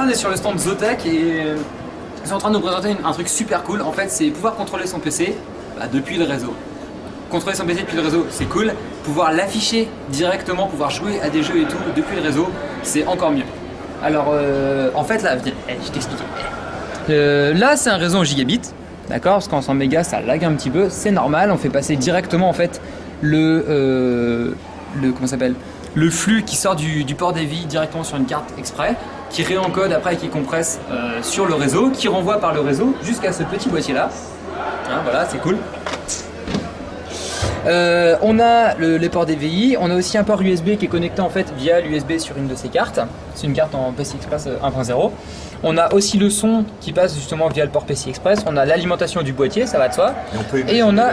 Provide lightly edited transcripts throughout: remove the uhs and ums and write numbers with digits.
on est sur le stand Zotac et ils sont en train de nous présenter un truc super cool. En fait, c'est pouvoir contrôler son PC depuis le réseau. Contrôler son PC depuis le réseau, c'est cool. Pouvoir l'afficher directement, pouvoir jouer à des jeux et tout depuis le réseau, c'est encore mieux. Alors, en fait, là, viens, je t'explique. Là, c'est un réseau en gigabit, d'accord? Parce qu'en 100 mégas, ça lag un petit peu. C'est normal, on fait passer directement, en fait, comment ça s'appelle, le flux qui sort du port DVI directement sur une carte exprès, qui réencode après et qui compresse sur le réseau, qui renvoie par le réseau jusqu'à ce petit boîtier là. Hein, voilà, c'est cool. On a les ports DVI, on a aussi un port USB qui est connecté en fait via l'USB sur une de ces cartes. C'est une carte en PCI Express 1.0. On a aussi le son qui passe justement via le port PCI Express. On a l'alimentation du boîtier, ça va de soi. Et on a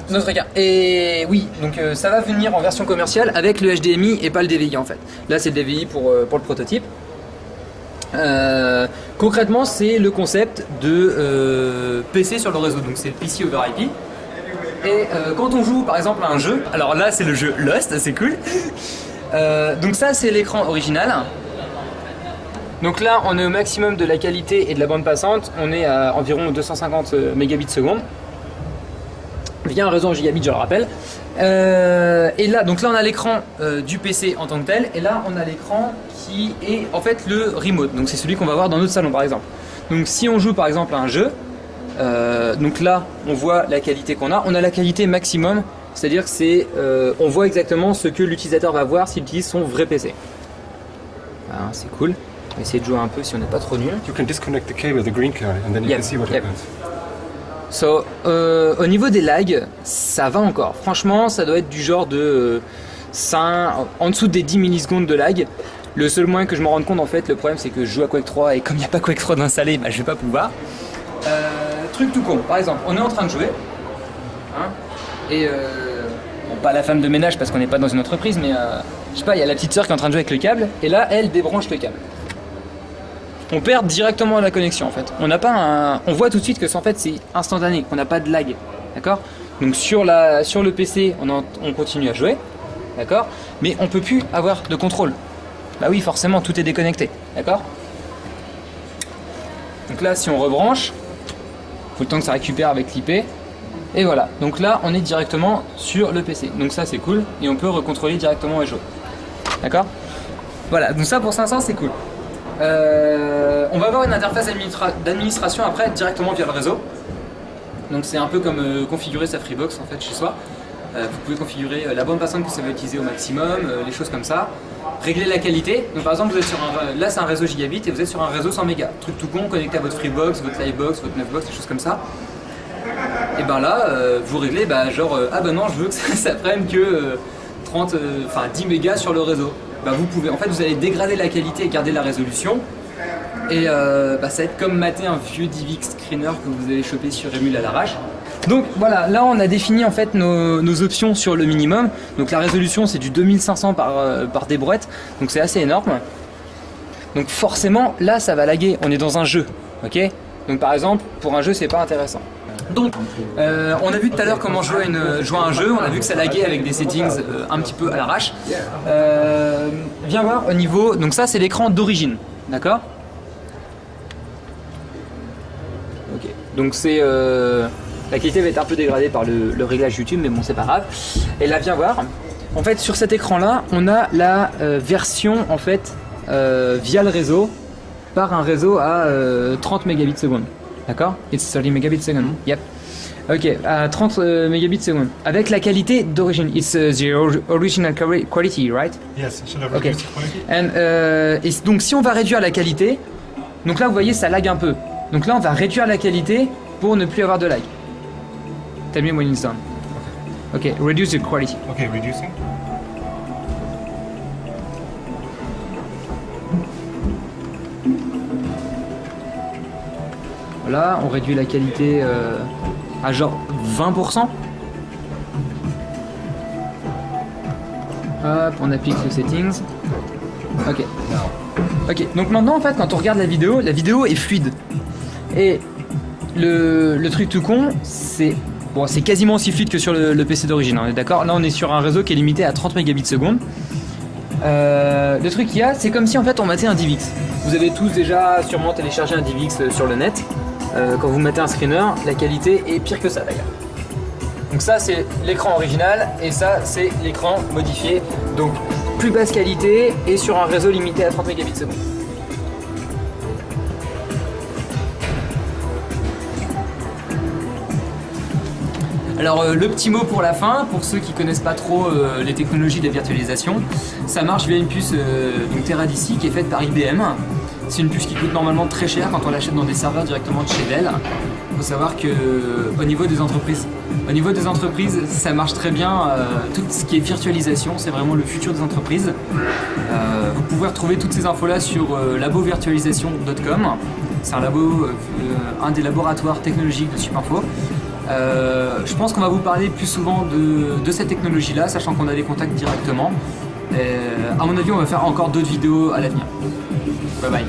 notre écart. Et oui, donc ça va venir en version commerciale avec le HDMI et pas le DVI en fait. Là c'est le DVI pour le prototype. Concrètement, c'est le concept de PC sur le réseau. Donc c'est le PC over IP. Et quand on joue par exemple à un jeu, alors là c'est le jeu Lost, c'est cool. Donc ça c'est l'écran original. Donc là on est au maximum de la qualité et de la bande passante, on est à environ 250 mégabits seconde via un réseau en gigabit, je le rappelle. Et là, donc là on a l'écran du PC en tant que tel, et là on a l'écran qui est en fait le remote, donc c'est celui qu'on va voir dans notre salon par exemple. Donc si on joue par exemple à un jeu, donc là on voit la qualité qu'on a, on a la qualité maximum, c'est-à-dire que c'est, on voit exactement ce que l'utilisateur va voir s'il utilise son vrai PC. Voilà, c'est cool. On va essayer de jouer un peu si on n'est pas trop nul. You can disconnect the cable, the green card, and then you can see what happens. So, au niveau des lags, ça va encore. Franchement, ça doit être du genre de en dessous des 10 millisecondes de lag. Le seul moyen que je me rende compte, en fait, le problème c'est que je joue à Quake 3 et comme il n'y a pas Quake 3 d'installer, bah, je vais pas pouvoir. Truc tout con, par exemple, on est en train de jouer, hein, et bon, pas la femme de ménage parce qu'on n'est pas dans une entreprise, mais je sais pas, il y a la petite sœur qui est en train de jouer avec le câble, et là, elle débranche le câble. On perd directement la connexion en fait. On n'a pas on voit tout de suite que en fait c'est instantané, qu'on n'a pas de lag, d'accord? Donc sur le PC, on continue à jouer, d'accord? Mais on peut plus avoir de contrôle. Bah oui, forcément, tout est déconnecté, d'accord? Donc là, si on rebranche, faut le temps que ça récupère avec l'IP. Et voilà. Donc là, on est directement sur le PC. Donc ça, c'est cool, et on peut recontrôler directement les jeux, d'accord? Voilà. Donc ça, pour 500, c'est cool. On va avoir une interface d'administration après directement via le réseau. Donc c'est un peu comme configurer sa Freebox en fait chez soi. Vous pouvez configurer la bande passante que ça va utiliser au maximum, les choses comme ça. Régler la qualité. Donc par exemple vous êtes sur là c'est un réseau gigabit et vous êtes sur un réseau 100 mégas. Truc tout con, connecté à votre Freebox, votre Livebox, votre Netbox, des choses comme ça. Et ben là vous réglez genre ah ben non je veux que ça prenne que 10 mégas sur le réseau. Bah vous pouvez, en fait vous allez dégrader la qualité et garder la résolution, et ça va être comme mater un vieux DivX screener que vous avez chopé sur Emule à l'arrache. Donc voilà, là on a défini en fait nos options sur le minimum. Donc la résolution c'est du 2500 par des brouettes, donc c'est assez énorme. Donc forcément là ça va laguer, on est dans un jeu, ok? Donc par exemple pour un jeu c'est pas intéressant. Donc, on a vu tout à l'heure comment jouer à un jeu, on a vu que ça laguait avec des settings un petit peu à l'arrache. Viens voir au niveau, donc ça c'est l'écran d'origine, d'accord? Ok, donc c'est la qualité va être un peu dégradée par le réglage YouTube, mais bon c'est pas grave. Et là viens voir, en fait sur cet écran là, on a la version en fait via le réseau, par un réseau à 30 mégabits seconde. D'accord? It's 30 megabits second. Yep. Ok, à 30 mégabits seconde. Avec la qualité d'origine. It's the original quality, right? Yes, should have okay. reduced the quality. Et donc si on va réduire la qualité, donc là vous voyez ça lag un peu. Donc là on va réduire la qualité pour ne plus avoir de lag. Tell me when it's done. Ok, reduce the quality. Okay, reducing. Là, on réduit la qualité à genre 20%. Hop, on applique le settings. Ok. Ok, donc maintenant en fait quand on regarde la vidéo est fluide. Et le truc tout con, c'est quasiment aussi fluide que sur le PC d'origine, on est d'accord? Là on est sur un réseau qui est limité à 30 mégabits seconde. Le truc qu'il y a, c'est comme si en fait on matait un DivX. Vous avez tous déjà sûrement téléchargé un DivX sur le net. Quand vous mettez un screener, la qualité est pire que ça d'ailleurs. Donc ça c'est l'écran original et ça c'est l'écran modifié. Donc plus basse qualité et sur un réseau limité à 30 Mbps. Alors le petit mot pour la fin, pour ceux qui connaissent pas trop les technologies de la virtualisation, ça marche via une puce une Teradisc qui est faite par IBM. C'est une puce qui coûte normalement très cher quand on l'achète dans des serveurs directement de chez Dell. Il faut savoir que au niveau des entreprises, ça marche très bien. Tout ce qui est virtualisation, c'est vraiment le futur des entreprises. Vous pouvez retrouver toutes ces infos là sur labovirtualisation.com. C'est un labo, un des laboratoires technologiques de Supinfo. Je pense qu'on va vous parler plus souvent de cette technologie là, sachant qu'on a des contacts directement. À mon avis, on va faire encore d'autres vidéos à l'avenir. Bye bye.